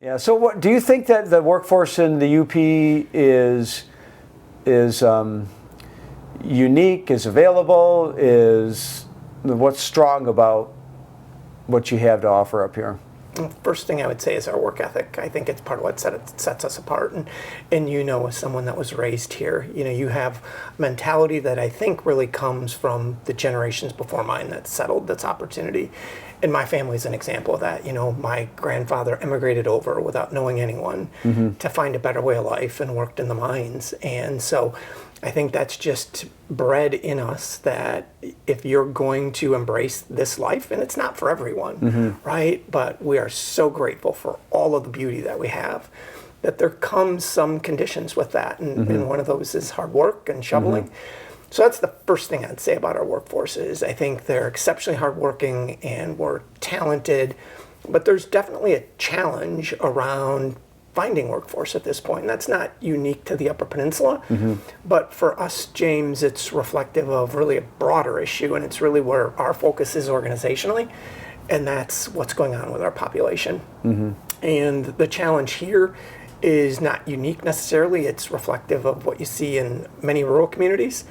Yeah. So, what do you think that the workforce in the UP is unique? Is available? Is what's strong about what you have to offer up here? First thing I would say is our work ethic. I think it's part of what sets us apart. And as someone that was raised here, you have a mentality that I think really comes from the generations before mine that settled this opportunity. And my family is an example of that. My grandfather immigrated over without knowing anyone to find a better way of life and worked in the mines. And so I think that's just bred in us that if you're going to embrace this life, and it's not for everyone, right? But we are so grateful for all of the beauty that we have, that there comes some conditions with that. And one of those is hard work and shoveling. So that's the first thing I'd say about our workforce is I think they're exceptionally hardworking and we're talented, but there's definitely a challenge around finding workforce at this point. And that's not unique to the Upper Peninsula, but for us, James, it's reflective of really a broader issue, and it's really where our focus is organizationally, and that's what's going on with our population. And the challenge here is not unique necessarily. It's reflective of what you see in many rural communities,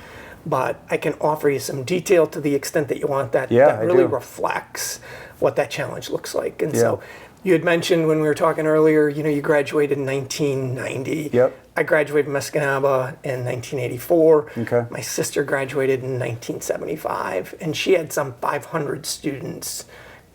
but I can offer you some detail to the extent that you want that. That really reflects what that challenge looks like. And so you had mentioned when we were talking earlier, you graduated in 1990. Yep. I graduated from Escanaba in 1984. Okay. My sister graduated in 1975, and she had some 500 students,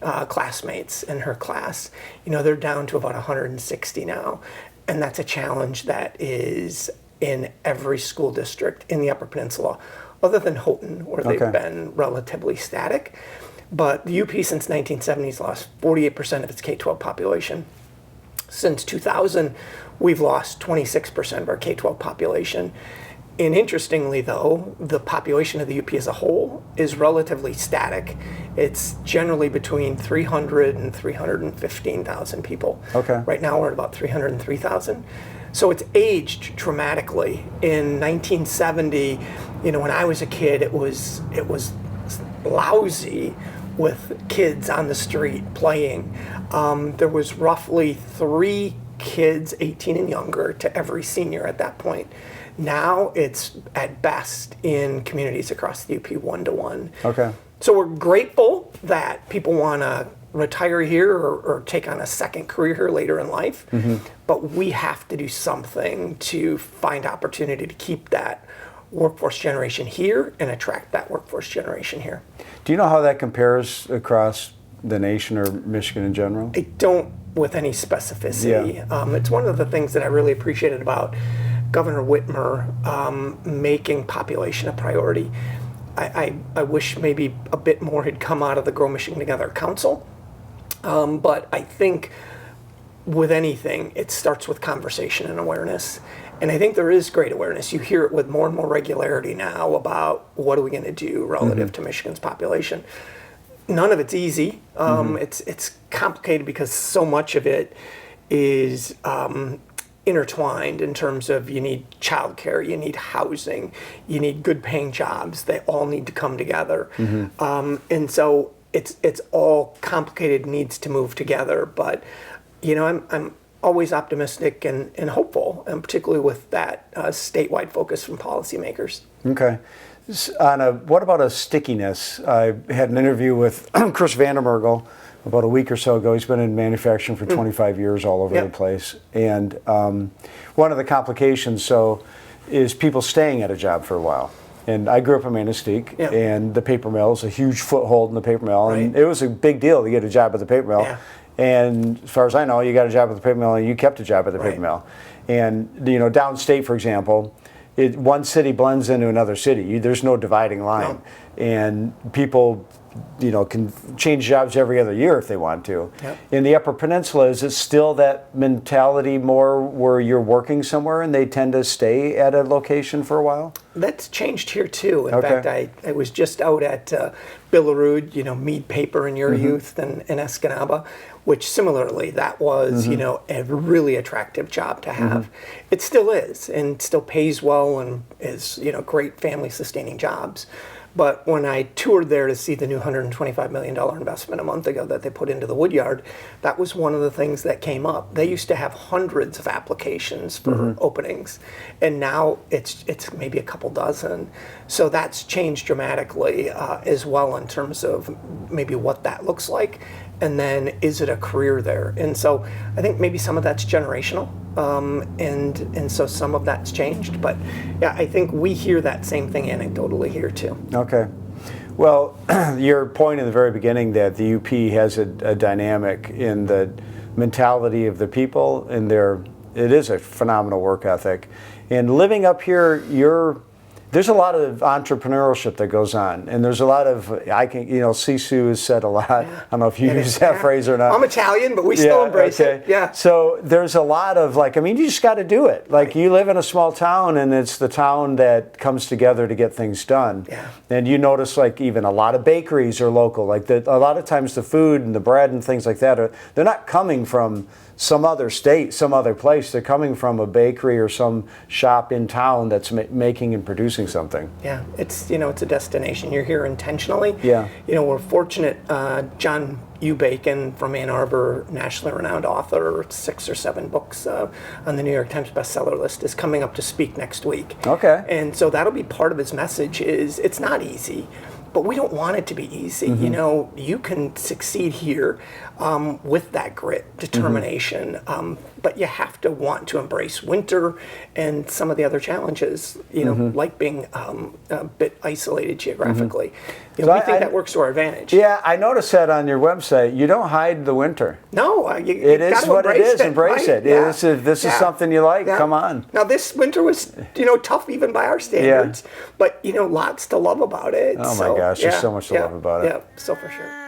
classmates in her class. They're down to about 160 now. And that's a challenge that is in every school district in the Upper Peninsula, other than Houghton, where they've been relatively static. But the UP since 1970 has lost 48% of its K-12 population. Since 2000, we've lost 26% of our K-12 population. And interestingly, though, the population of the UP as a whole is relatively static. It's generally between 300 and 315,000 people. Okay. Right now, we're at about 303,000. So it's aged dramatically. In 1970, when I was a kid, it was lousy with kids on the street playing. There was roughly 3 kids, 18 and younger, to every senior at that point. Now it's at best in communities across the UP 1 to 1. Okay. So we're grateful that people want to retire here or take on a second career here later in life, but we have to do something to find opportunity to keep that workforce generation here and attract that workforce generation here. Do you know how that compares across the nation or Michigan in general? I don't with any specificity. Yeah. It's one of the things that I really appreciated about Governor Whitmer making population a priority. I wish maybe a bit more had come out of the Grow Michigan Together Council, but I think with anything, it starts with conversation and awareness. And I think there is great awareness. You hear it with more and more regularity now about what are we going to do relative to Michigan's population. None of it's easy. It's complicated because so much of it is intertwined in terms of you need childcare, you need housing, you need good paying jobs. They all need to come together. And so it's all complicated, needs to move together. But I'm always optimistic and hopeful, and particularly with that statewide focus from policymakers. Okay. What about a stickiness? I had an interview with Chris Vandermergel about a week or so ago. He's been in manufacturing for 25 years all over the place. And one of the complications is people staying at a job for a while. And I grew up in Manistee, and the paper mill is a huge foothold in the paper mill. And it was a big deal to get a job at the paper mill. And as far as I know, you got a job at the paper mill and you kept a job at the paper mill. And downstate, for example, one city blends into another city. There's no dividing line. And people can change jobs every other year if they want to. In the Upper Peninsula, is it still that mentality more where you're working somewhere and they tend to stay at a location for a while? That's changed here too. In fact, I was just out at Billerud, Mead Paper in your youth and in Escanaba, which similarly, that was, a really attractive job to have. It still is, and still pays well and is, great family sustaining jobs. But when I toured there to see the new $125 million investment a month ago that they put into the woodyard, that was one of the things that came up. They used to have hundreds of applications for openings, and now it's maybe a couple dozen. So that's changed dramatically as well in terms of maybe what that looks like, and then is it a career there? And so I think maybe some of that's generational, and so some of that's changed. But yeah, I think we hear that same thing anecdotally here too. Okay. Well, your point in the very beginning that the UP has a dynamic in the mentality of the people, and it is a phenomenal work ethic. And living up here, there's a lot of entrepreneurship that goes on, and there's a lot of, Sisu has said a lot. I don't know if you use that phrase or not. I'm Italian, but we still embrace it. Yeah. So there's a lot of you just got to do it. You live in a small town, and it's the town that comes together to get things done. Yeah. And you notice even a lot of bakeries are local. A lot of times the food and the bread and things like that they're not coming from some other state, some other place. They're coming from a bakery or some shop in town that's making and producing something. Yeah, it's a destination. You're here intentionally. Yeah. We're fortunate. John Bacon from Ann Arbor, nationally renowned author, 6 or 7 books on the New York Times bestseller list, is coming up to speak next week. Okay. And so that'll be part of his message. Is it's not easy, but we don't want it to be easy. You can succeed here with that grit, determination, but you have to want to embrace winter and some of the other challenges, like being a bit isolated geographically. We think that works to our advantage. Yeah, I noticed that on your website. You don't hide the winter. No, it is what it is. Embrace it. Yeah. This is something you like. Yeah. Come on. Now, this winter was, tough even by our standards, but, lots to love about it. Oh, my gosh. There's so much to love about it. Yeah, so for sure.